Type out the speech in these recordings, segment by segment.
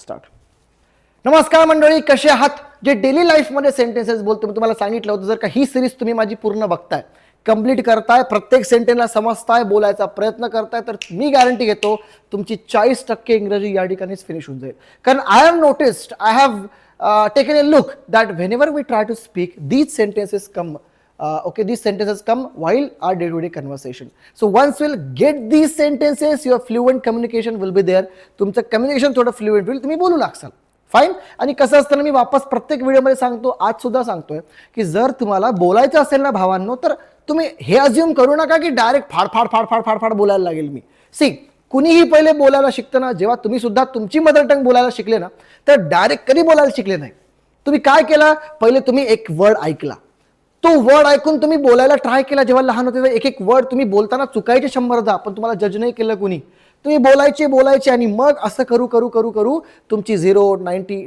Start. नमस्कार मंडळी, कसे आहात? जे डेली लाईफमध्ये सेंटेन्सेस बोलतो मी तुम्हाला सांगितलं होतं, जर का ही सिरीज तुम्ही माझी पूर्ण बघताय, कंप्लीट करताय, प्रत्येक सेंटेन्सला समजताय, बोलायचा प्रयत्न करताय, तर मी गॅरंटी घेतो तुमची 40% इंग्रजी या ठिकाणीच फिनिश होऊन जाईल. कारण I have noticed, I have taken a look that whenever we try to speak these sentences come. These sentences come while our day-to-day conversation. So once we'll get these sentences, your fluent communication will be there. तुमचं communication थोडं fluent होईल, तुम्ही बोलू लागसाल. Fine. आणि कसं असतं ना, मी वापस प्रत्येक व्हिडिओमध्ये सांगतो, आज सुद्धा सांगतोय की जर तुम्हाला बोलायचं असेल ना भावांनो, तर तुम्ही हे अज्युम करू नका की डायरेक्ट फाड फाड फाड फाड फाड फाड बोलायला लागेल मी. सी, कुणीही पहिले बोलायला शिकतं ना, जेव्हा तुम्ही सुद्धा तुमची मदर टंग बोलायला शिकले ना, तर डायरेक्ट कधी बोलायला शिकले नाही. तुम्ही काय केलं, पहिले तुम्ही एक वर्ड ऐकला, तो वर्ड ऐकून तुम्ही बोलायला ट्राय केला. जेव्हा लहान होते तेव्हा एक एक वर्ड तुम्ही बोलताना चुकायचे 100दा, पण तुम्हाला जज नाही केलं कुणी. तुम्ही बोलायचे आणि मग असं करू करू करू करू तुमची 0, 90,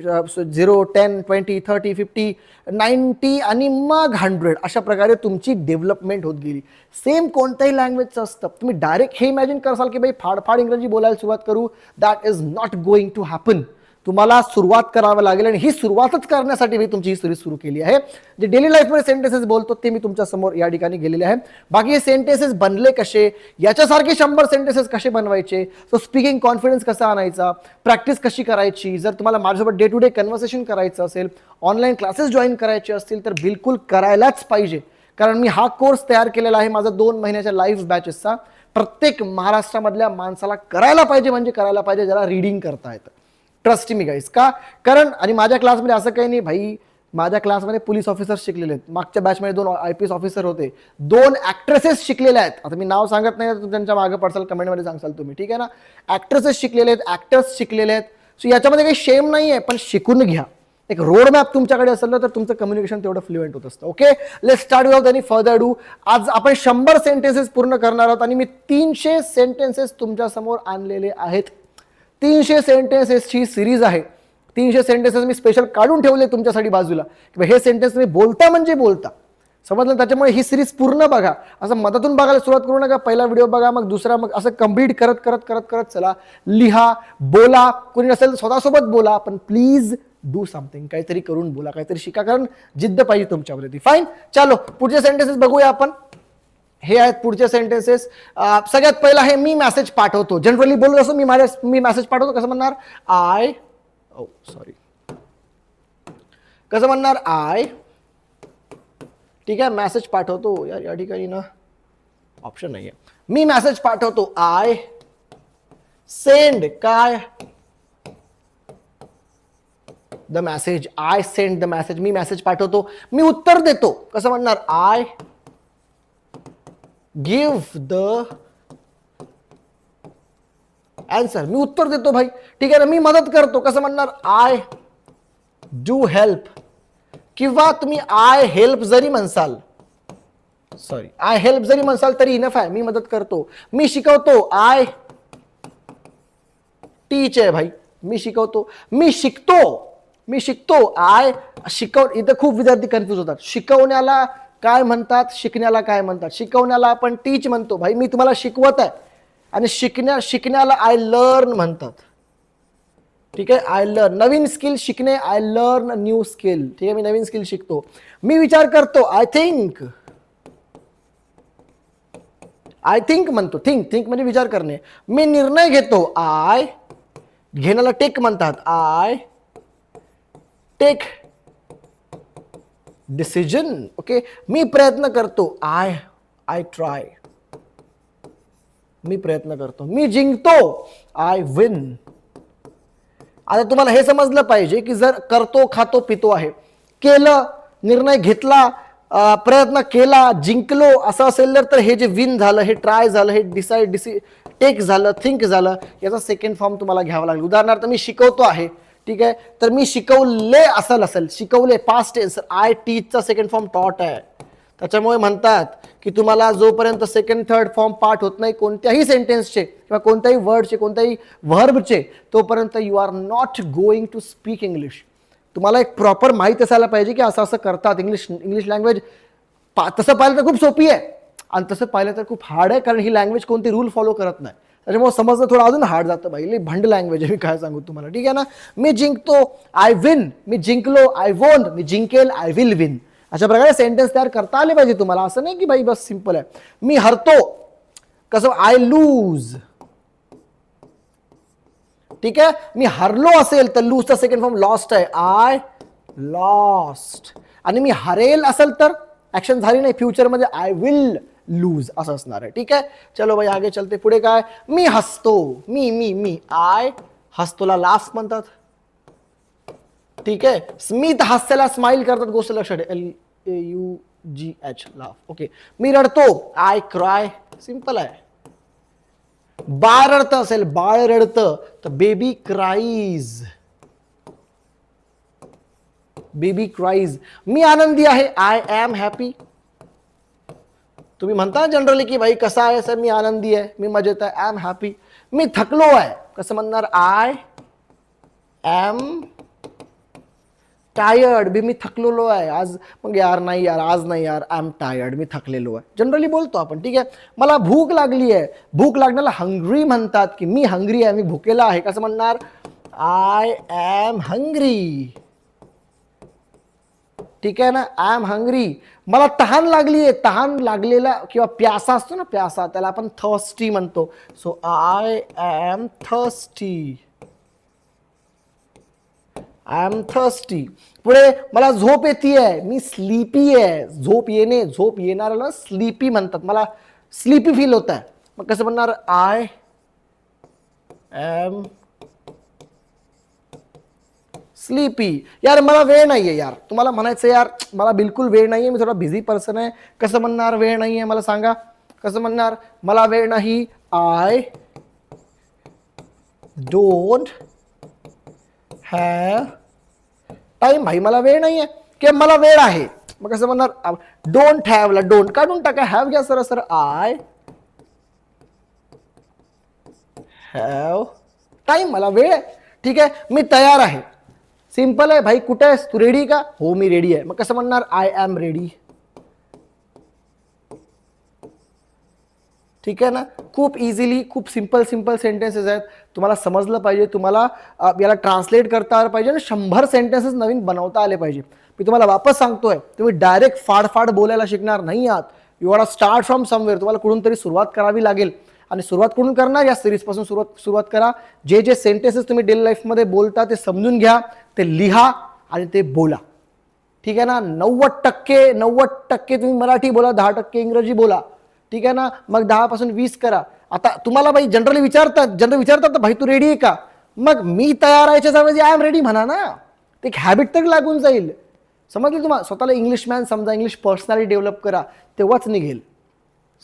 0, 10, 20, 30, 50, 90 आणि मग 100 अशा प्रकारे तुमची डेव्हलपमेंट होत गेली. सेम कोणत्याही लँग्वेजचं असतं. तुम्ही डायरेक्ट हे इमॅजिन करसाल की भाई फाडफाड इंग्रजी बोलायला सुरुवात करू, that is not going to happen. तुम्हाला सुरुवात करावी लागेल आणि ही सुरुवातच करण्यासाठी मी तुमची ही सिरीज सुरू केली आहे. जे डेली लाईफमध्ये सेंटेन्सेस बोलतो ते मी तुमच्या समोर या ठिकाणी गेलेले आहे. बाकी हे सेंटेन्सेस बनले कसे, याच्यासारखे 100 सेंटेन्सेस कसे बनवायचे, सो स्पीकिंग कॉन्फिडन्स कसा आणायचा, प्रॅक्टिस कशी करायची, जर तुम्हाला माझ्यासोबत डे टू डे कन्व्हर्सेशन करायचं असेल, ऑनलाईन क्लासेस जॉईन करायचे असतील, तर बिलकुल करायलाच पाहिजे. कारण मी हा कोर्स तयार केलेला आहे माझा 2 महिन्याच्या लाईव्ह बॅचेसचा. प्रत्येक महाराष्ट्रामधल्या माणसाला करायला पाहिजे, म्हणजे करायला पाहिजे ज्याला रीडिंग करता येतं. ट्रस्ट मी गाईस. का? कारण आणि माझ्या क्लासमध्ये असं काही नाही भाई, माझ्या क्लासमध्ये पोलीस ऑफिसर शिकलेले आहेत. मागच्या बॅचमध्ये 2 IPS ऑफिसर होते, 2 ॲक्ट्रेसेस शिकलेल्या आहेत. आता मी नाव सांगत नाही, तर त्यांच्या मागे पडसाल, कमेंटमध्ये सांगसाल तुम्ही, ठीक आहे ना. ॲक्ट्रेसेस शिकलेले आहेत, ॲक्टर्स शिकलेले आहेत. सो याच्यामध्ये काही शेम नाही आहे, पण शिकून घ्या. एक रोड मॅप तुमच्याकडे असेल ना, तर तुमचं कम्युनिकेशन तेवढं फ्लुएंट होत असतं. Okay, let's start without any further do. आज आपण 100 सेंटेन्सेस पूर्ण करणार आहोत आणि मी 300 सेंटेन्सेस तुमच्या समोर आणलेले आहेत. 300 सेंटेन्सेसची सिरीज आहे. 300 सेंटेन्सेस मी स्पेशल काढून ठेवले तुमच्यासाठी बाजूला, की हे सेंटेन्स तुम्ही बोलता म्हणजे बोलता, समजलं. त्याच्यामुळे ही सिरीज पूर्ण बघा. असं मधातून बघायला सुरुवात करू नका. पहिला व्हिडिओ बघा, मग दुसरा, मग असं कम्प्लीट करत करत करत करत चला. लिहा, बोला, कोणी नसेल स्वतःसोबत बोला, पण प्लीज डू समथिंग. काहीतरी करून बोला, काहीतरी शिका, कारण जिद्द पाहिजे तुमच्यावरती. फाईन, चालो पुढचे सेंटेन्सेस बघूया आपण. हे आहेत पुढचे सेंटेन्सेस. सगळ्यात पहिला आहे मी मेसेज पाठवतो. जनरली बोलत असो मी मेसेज पाठवतो. कसं म्हणणार? कसं म्हणणार? आय. ठीक आहे, मेसेज पाठवतो. यार या ठिकाणी ना ऑप्शन नाहीये. मी मेसेज पाठवतो. आय सेंड काय? The message. I send the message. मी मेसेज पाठवतो. मी उत्तर देतो. कसं म्हणणार? I give the answer. मी उत्तर देतो भाई, ठीक आहे ना. मी मदत करतो. कसं म्हणणार? I do help. किंवा तुम्ही आय हेल्प जरी म्हणसाल, आय हेल्प जरी म्हणसाल तरी इनफ आहे. मी मदत करतो. मी शिकवतो. आय टीच आहे भाई. मी शिकवतो. मी शिकतो. आय शिकव. इथं खूप विद्यार्थी कन्फ्युज होतात. शिकवण्याला काय म्हणतात, शिकण्याला काय म्हणतात? शिकवण्याला आपण टीच म्हणतो भाई, मी तुम्हाला शिकवत आहे. आणि शिकण्याला आय लर्न म्हणतात. ठीक आहे, आय लर्न. नवीन स्किल शिकणे, आय लर्न न्यू स्किल. ठीक आहे, मी नवीन स्किल शिकतो. मी विचार करतो. आय थिंक म्हणतो. थिंक म्हणजे विचार करणे. मी निर्णय घेतो. आय घेण्याला टेक म्हणतात. I take decision. ओके, मी प्रयत्न करतो. I try. मी प्रयत्न करतो. मी जिंकतो. I win. आता तुम्हाला हे समजलं पाहिजे की जर करतो, खातो, पितो आहे, केलं, निर्णय घेतला, प्रयत्न केला, जिंकलो असं असेल तर हे जे विन झालं, हे ट्राय झालं, हे टेक झालं, थिंक झालं, याचा सेकंड फॉर्म तुम्हाला घ्यावा लागेल. उदाहरणार्थ मी शिकवतो आहे, ठीक आहे, तर मी शिकवले असेल, शिकवले पास्ट टेन्स. आय टीचचा सेकंड फॉर्म टॉट आहे. त्याच्यामुळे म्हणतात की तुम्हाला जोपर्यंत सेकंड थर्ड फॉर्म पाठ होत नाही कोणत्याही सेंटेन्सचे किंवा कोणत्याही वर्डचे, कोणत्याही व्हर्बचे, तोपर्यंत you are not going to speak English. तुम्हाला एक प्रॉपर माहीत असायला पाहिजे की असं करतात. इंग्लिश लँग्वेज तसं पाहिलं तर खूप सोपी आहे आणि तसं पाहिलं तर खूप हार्ड आहे, कारण ही लँग्वेज कोणती रूल फॉलो करत नाही. त्याच्यामुळे समजणं थोडं अजून हार्ड जातं भाई, लई भंड लँग्वेज आहे, मी काय सांगू तुम्हाला, ठीक आहे ना. मी जिंकतो, आय विन. मी जिंकलो, आय वोंट. मी जिंकेल, आय विल विन. अशा प्रकारे सेंटेन्स तयार करता आले पाहिजे तुम्हाला. असं नाही की भाई बस सिंपल आहे. मी हरतो, कसं, आय लूज. ठीक आहे. मी हरलो असेल तर लूजचा सेकंड फॉर्म लॉस्ट आहे, आय लॉस्ट. आणि मी हरेल असेल तर ऍक्शन झाली नाही, फ्युचरमध्ये आय विल लूज असं असणार आहे. ठीक आहे. चलो भाई आगे चलते. पुढे काय, मी हसतो. मी आय हसतोला लाफ म्हणतात. ठीक आहे. स्मित हास्याला स्माइल करतात, गोष्ट लक्षात LAUGH लाफ. ओके. मी रडतो, आय क्राय. सिंपल आहे. बाळ रडतं असेल, बाळ रडतं तर बेबी क्राईज. Baby cries. मी आनंदी आहे, आय एम हॅपी. तुम्ही म्हणता जनरली की भाई कसा आहे सर, मी आनंदी आहे, मी मजेत आहे, आय एम हॅपी. मी थकलो आहे, कसं म्हणणार, आय एम टायर्ड. मी थकलेलो आहे आज. मग यार नाही यार, आज नाही यार, आय एम टायर्ड, मी थकलेलो आहे. जनरली बोलतो आपण. ठीक आहे. मला भूक लागली आहे. भूक लागण्याला हंग्री म्हणतात, की मी हंग्री आहे, मी भुकेला आहे, कसं म्हणणार, आय एम हंग्री. ठीक आहे ना, आय एम हंग्री. मला तहान लागली आहे. तहान लागलेला किंवा प्यासा असतो ना, प्यासा, त्याला आपण थर्स्टी म्हणतो. So I am thirsty. I am thirsty. पुढे मला झोप येते, मी स्लीपी आहे. झोप येणे, झोप येणाऱ्याला स्लीपी म्हणतात. मला स्लीपी फील होत आहे, मग कसं म्हणणार, आय एम स्लीपी. यार मला वेळ नाहीये यार, तुम्हाला म्हणायचं यार मला बिलकुल वेळ नाहीये, मी थोडा बिझी पर्सन आहे, कसं म्हणणार, वेळ नाहीये मला सांगा, कसं म्हणणार, मला वेळ नाही, आय डोंट हॅव टाइम. भाई मला वेळ नाहीये, किंवा मला वेळ आहे, मग कसं म्हणणार, डोंट हॅव ला डोंट काढून टाका, हॅव घ्या sir. Sir I have time, मला वेळ आहे. ठीक आहे. मी तयार आहे. सिंपल आहे भाई. कुठे आहेस तू, रेडी का, हो मी रेडी आहे, मग कसं म्हणणार, आय एम रेडी. ठीक आहे ना. खूप इझिली, खूप सिंपल सेंटेन्सेस आहेत. तुम्हाला समजलं पाहिजे, तुम्हाला याला ट्रान्सलेट करता आलं पाहिजे आणि 100 सेंटेन्सेस नवीन बनवता आले पाहिजे. मी तुम्हाला वापस सांगतोय, तुम्ही डायरेक्ट फाड बोलायला शिकणार नाही आहात. You are start from somewhere. तुम्हाला कुठून तरी सुरुवात करावी लागेल, आणि सुरुवात कुठून करणार, या सिरीज पासून सुरुवात करा. जे सेंटेन्सेस तुम्ही डेली लाईफमध्ये बोलता ते समजून घ्या, ते लिहा आणि ते बोला. ठीक आहे ना. 90% तुम्ही मराठी बोला, 10% इंग्रजी बोला. ठीक आहे ना. मग 10 पासून 20 करा. आता तुम्हाला भाई जनरली विचारतात भाई तू रेडी आहे का, मग मी तयार आहे आय एम रेडी म्हणा ना. ते एक हॅबिट तरी लागून जाईल. समजलं तुम्हाला. स्वतःला इंग्लिशमॅन समजा, इंग्लिश पर्सनॅलिटी डेव्हलप करा, तेव्हाच निघेल.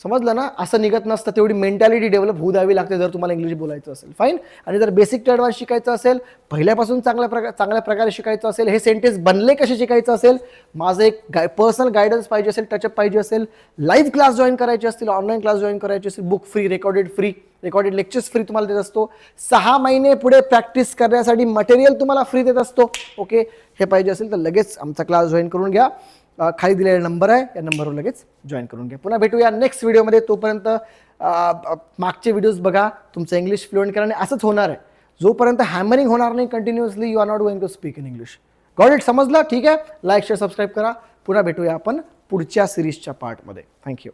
समजलं ना. असं निघत नसतं. तेवढी मेंटॅलिटी डेव्हलप होऊ द्यावी लागते जर तुम्हाला इंग्लिश बोलायचं असेल. फाईन. आणि जर बेसिक टू ॲडव्हान्स शिकायचं असेल, पहिल्यापासून चांगल्या प्रकारे शिकायचं असेल, हे सेंटेन्स बनले कसे शिकायचं असेल, माझं एक पर्सनल गायडन्स पाहिजे असेल, टचअप पाहिजे असेल, लाईव्ह क्लास जॉईन करायचे असतील, ऑनलाईन क्लास जॉईन करायचे असेल, book free, recorded lectures free तुम्हाला देत असतो. 6 महिने पुढे प्रॅक्टिस करण्यासाठी मटेरियल तुम्हाला फ्री देत असतो. ओके. हे पाहिजे असेल तर लगेच आमचा क्लास जॉईन करून घ्या. खाली दिलेला नंबर आहे, या नंबरवर लगेच जॉईन करून घ्या. पुन्हा भेटूया नेक्स्ट व्हिडिओमध्ये. तोपर्यंत मागचे व्हिडिओज बघा, तुमचं इंग्लिश फ्लुएंट करा. आणि असंच होणार आहे, जोपर्यंत हॅमरिंग होणार नाही continuously, you are not going to speak in English. Got it. समजलं. ठीक आहे. लाईक शेअर सबस्क्राईब करा. पुन्हा भेटूया आपण पुढच्या सिरीजच्या पार्टमध्ये. थँक्यू.